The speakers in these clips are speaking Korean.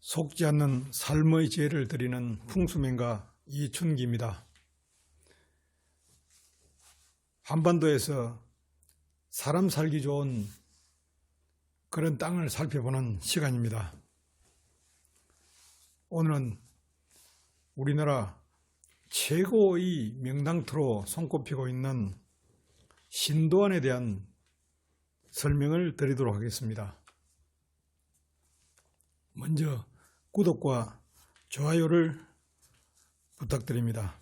속지 않는 삶의 지혜를 드리는 풍수명가 이춘기입니다. 한반도에서 사람 살기 좋은 그런 땅을 살펴보는 시간입니다. 오늘은 우리나라 최고의 명당터로 손꼽히고 있는 신도안에 대한 설명을 드리도록 하겠습니다. 먼저 구독과 좋아요를 부탁드립니다.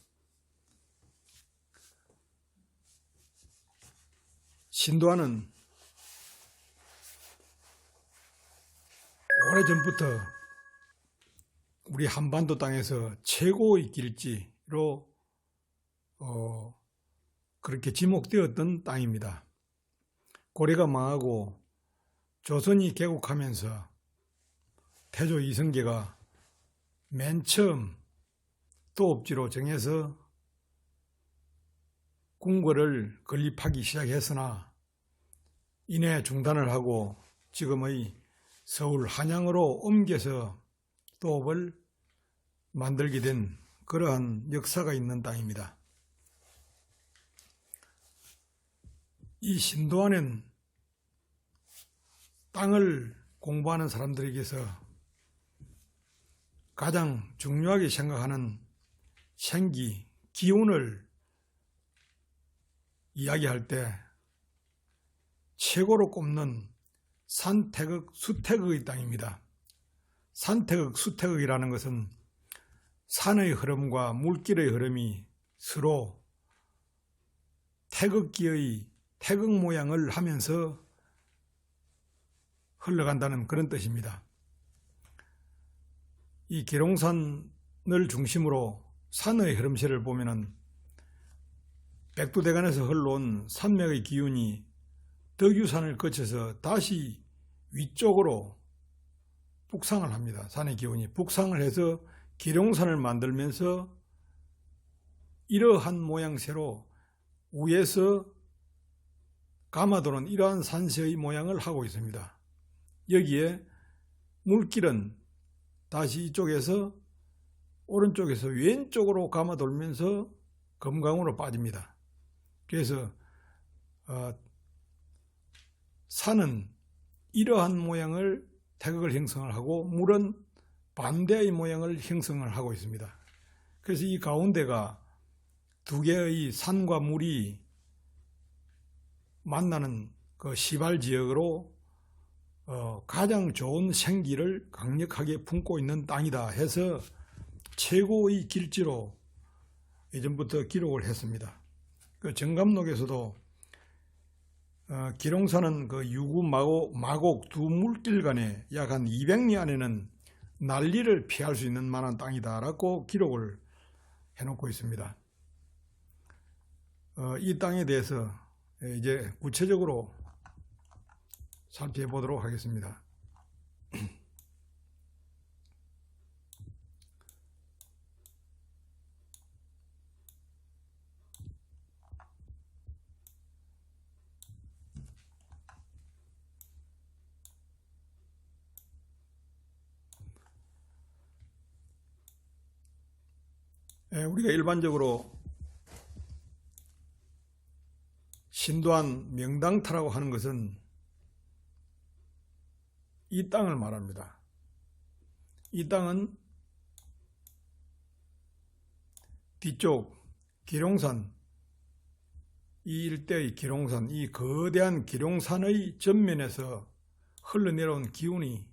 신도안은 오래전부터 우리 한반도 땅에서 최고의 길지로 그렇게 지목되었던 땅입니다. 고려가 망하고 조선이 개국하면서 태조 이성계가 맨 처음 도읍지로 정해서 궁궐을 건립하기 시작했으나 이내 중단을 하고 지금의 서울 한양으로 옮겨서 도읍을 만들게 된 그러한 역사가 있는 땅입니다. 이 신도안은 땅을 공부하는 사람들에게서 가장 중요하게 생각하는 생기, 기운을 이야기할 때 최고로 꼽는 산태극, 수태극의 땅입니다. 산태극, 수태극이라는 것은 산의 흐름과 물길의 흐름이 서로 태극기의 태극 모양을 하면서 흘러간다는 그런 뜻입니다. 이 계룡산을 중심으로 산의 흐름세를 보면은 백두대간에서 흘러온 산맥의 기운이 덕유산을 거쳐서 다시 위쪽으로 북상을 합니다. 산의 기운이 북상을 해서 계룡산을 만들면서 이러한 모양새로 위에서 감아도는 이러한 산세의 모양을 하고 있습니다. 여기에 물길은 다시 이쪽에서 오른쪽에서 왼쪽으로 감아돌면서 금강으로 빠집니다. 그래서 산은 이러한 모양을 태극을 형성을 하고 물은 반대의 모양을 형성을 하고 있습니다. 그래서 이 가운데가 두 개의 산과 물이 만나는 그 시발 지역으로 가장 좋은 생기를 강력하게 품고 있는 땅이다 해서 최고의 길지로 예전부터 기록을 했습니다. 그 정감록에서도 계룡산은 그 유구 마곡 두 물길 간에 약 한 200리 안에는 난리를 피할 수 있는 만한 땅이다라고 기록을 해놓고 있습니다. 이 땅에 대해서 이제 구체적으로 살펴보도록 하겠습니다. 우리가 일반적으로 신도안 명당터라고 하는 것은 이 땅을 말합니다. 이 땅은 뒤쪽 계룡산, 이 일대의 계룡산, 이 거대한 계룡산의 전면에서 흘러내려온 기운이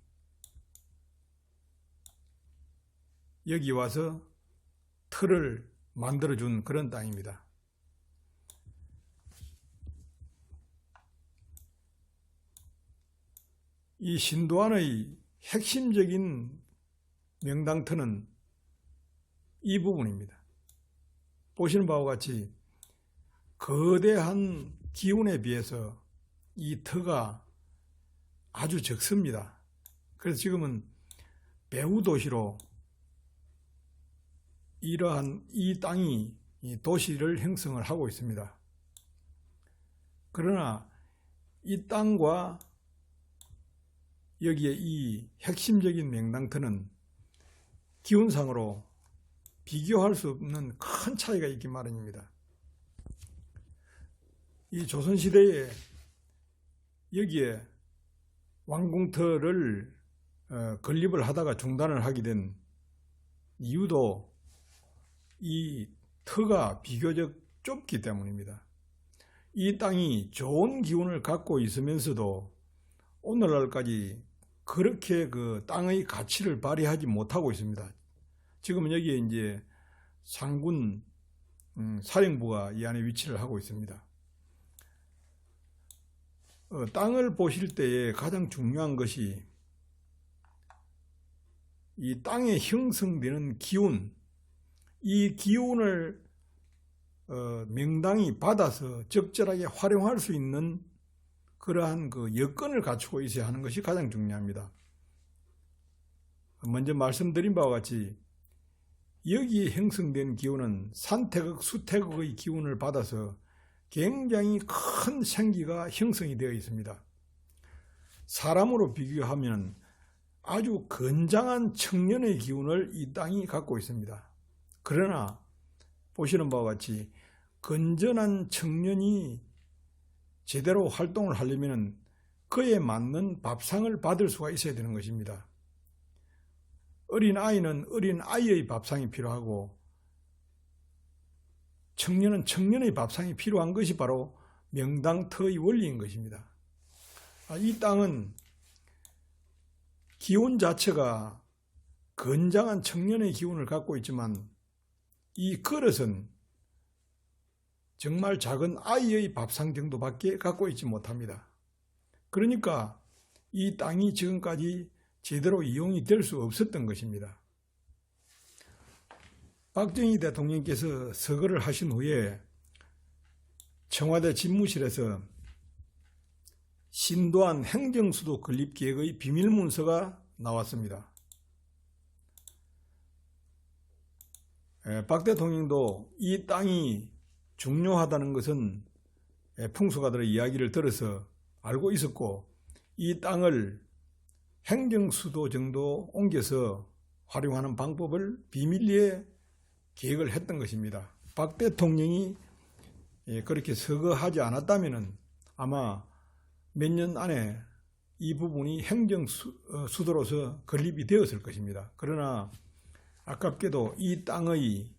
여기 와서 틀을 만들어준 그런 땅입니다. 이 신도안의 핵심적인 명당터는 이 부분입니다. 보시는 바와 같이 거대한 기운에 비해서 이 터가 아주 적습니다. 그래서 지금은 배후 도시로 이러한 이 땅이 이 도시를 형성을 하고 있습니다. 그러나 이 땅과 여기에 이 핵심적인 명당터는 기온상으로 비교할 수 없는 큰 차이가 있기 마련입니다. 이 조선시대에 여기에 왕궁터를 건립을 하다가 중단을 하게 된 이유도 이 터가 비교적 좁기 때문입니다. 이 땅이 좋은 기운을 갖고 있으면서도 오늘날까지 그렇게 그 땅의 가치를 발휘하지 못하고 있습니다. 지금은 여기에 이제 상군 사령부가 이 안에 위치를 하고 있습니다. 땅을 보실 때에 가장 중요한 것이 이 땅에 형성되는 기운, 이 기운을 명당이 받아서 적절하게 활용할 수 있는 그러한 그 여건을 갖추고 있어야 하는 것이 가장 중요합니다. 먼저 말씀드린 바와 같이 여기에 형성된 기운은 산태극, 수태극의 기운을 받아서 굉장히 큰 생기가 형성이 되어 있습니다. 사람으로 비교하면 아주 건장한 청년의 기운을 이 땅이 갖고 있습니다. 그러나 보시는 바와 같이 건전한 청년이 제대로 활동을 하려면 그에 맞는 밥상을 받을 수가 있어야 되는 것입니다. 어린 아이는 어린 아이의 밥상이 필요하고 청년은 청년의 밥상이 필요한 것이 바로 명당터의 원리인 것입니다. 이 땅은 기운 자체가 건장한 청년의 기운을 갖고 있지만 이 그릇은 정말 작은 아이의 밥상 정도밖에 갖고 있지 못합니다. 그러니까 이 땅이 지금까지 제대로 이용이 될 수 없었던 것입니다. 박정희 대통령께서 서거를 하신 후에 청와대 집무실에서 신도안 행정수도 건립 계획의 비밀문서가 나왔습니다. 박 대통령도 이 땅이 중요하다는 것은 풍수가들의 이야기를 들어서 알고 있었고 이 땅을 행정수도 정도 옮겨서 활용하는 방법을 비밀리에 계획을 했던 것입니다. 박 대통령이 그렇게 서거하지 않았다면 아마 몇 년 안에 이 부분이 행정수도로서 건립이 되었을 것입니다. 그러나 아깝게도 이 땅의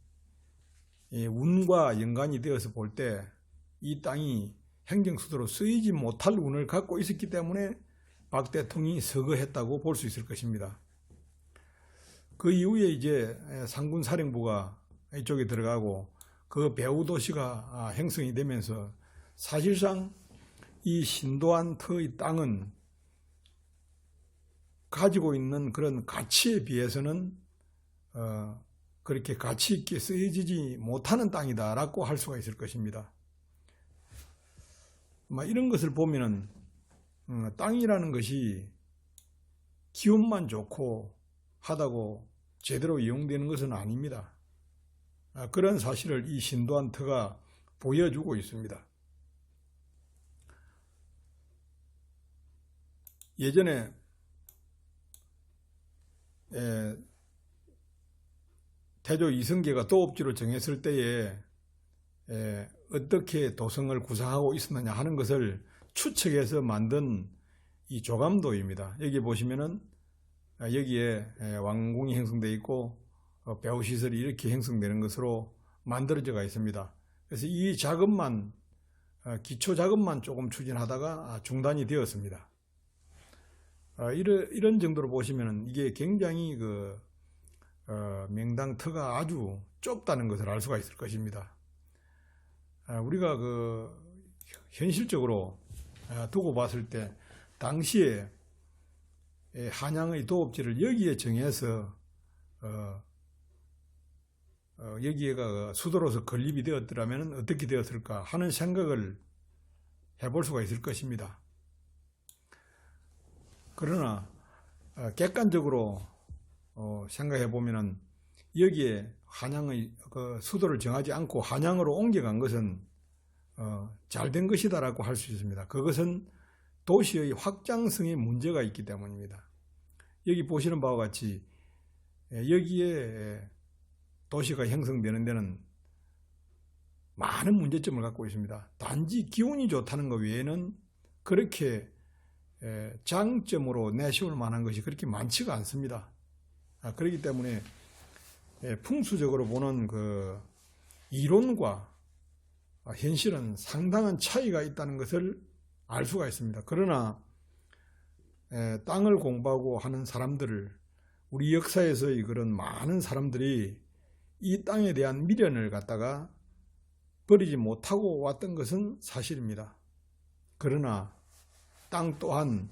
운과 연관이 되어서 볼 때 이 땅이 행정수도로 쓰이지 못할 운을 갖고 있었기 때문에 박 대통령이 서거했다고 볼 수 있을 것입니다. 그 이후에 이제 상군사령부가 이쪽에 들어가고 그 배후도시가 형성이 되면서 사실상 이 신도안 터의 땅은 가지고 있는 그런 가치에 비해서는 그렇게 가치 있게 쓰여지지 못하는 땅이다라고 할 수가 있을 것입니다. 이런 것을 보면은 땅이라는 것이 기운만 좋고 하다고 제대로 이용되는 것은 아닙니다. 그런 사실을 이 신도안 터가 보여주고 있습니다. 예전에 태조 이성계가 도읍지로 정했을 때에 어떻게 도성을 구상하고 있었느냐 하는 것을 추측해서 만든 이 조감도입니다. 여기 보시면은 여기에 왕궁이 형성되어 있고 배후시설이 이렇게 형성되는 것으로 만들어져 있습니다. 그래서 이 작업만 기초 작업만 조금 추진하다가 중단이 되었습니다. 이런 정도로 보시면은 이게 굉장히 명당터가 아주 좁다는 것을 알 수가 있을 것입니다. 우리가 현실적으로 두고 봤을 때 당시에 한양의 도읍지를 여기에 정해서 여기가 수도로서 건립이 되었더라면 어떻게 되었을까 하는 생각을 해볼 수가 있을 것입니다. 그러나 객관적으로 생각해 보면은 여기에 한양의 수도를 정하지 않고 한양으로 옮겨간 것은 잘된 것이다라고 할 수 있습니다. 그것은 도시의 확장성에 문제가 있기 때문입니다. 여기 보시는 바와 같이 여기에 도시가 형성되는 데는 많은 문제점을 갖고 있습니다. 단지 기운이 좋다는 것 외에는 그렇게 장점으로 내세울 만한 것이 그렇게 많지가 않습니다. 그렇기 때문에 풍수적으로 보는 그 이론과 현실은 상당한 차이가 있다는 것을 알 수가 있습니다. 그러나 땅을 공부하고 하는 사람들을, 우리 역사에서의 그런 많은 사람들이 이 땅에 대한 미련을 갖다가 버리지 못하고 왔던 것은 사실입니다. 그러나 땅 또한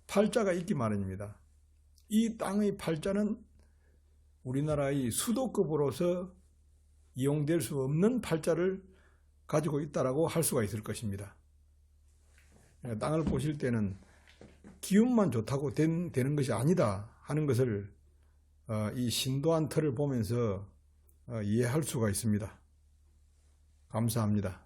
팔자가 있기 마련입니다. 이 땅의 팔자는 우리나라의 수도급으로서 이용될 수 없는 팔자를 가지고 있다라고 할 수가 있을 것입니다. 땅을 보실 때는 기운만 좋다고 되는 것이 아니다 하는 것을 이 신도한 터를 보면서 이해할 수가 있습니다. 감사합니다.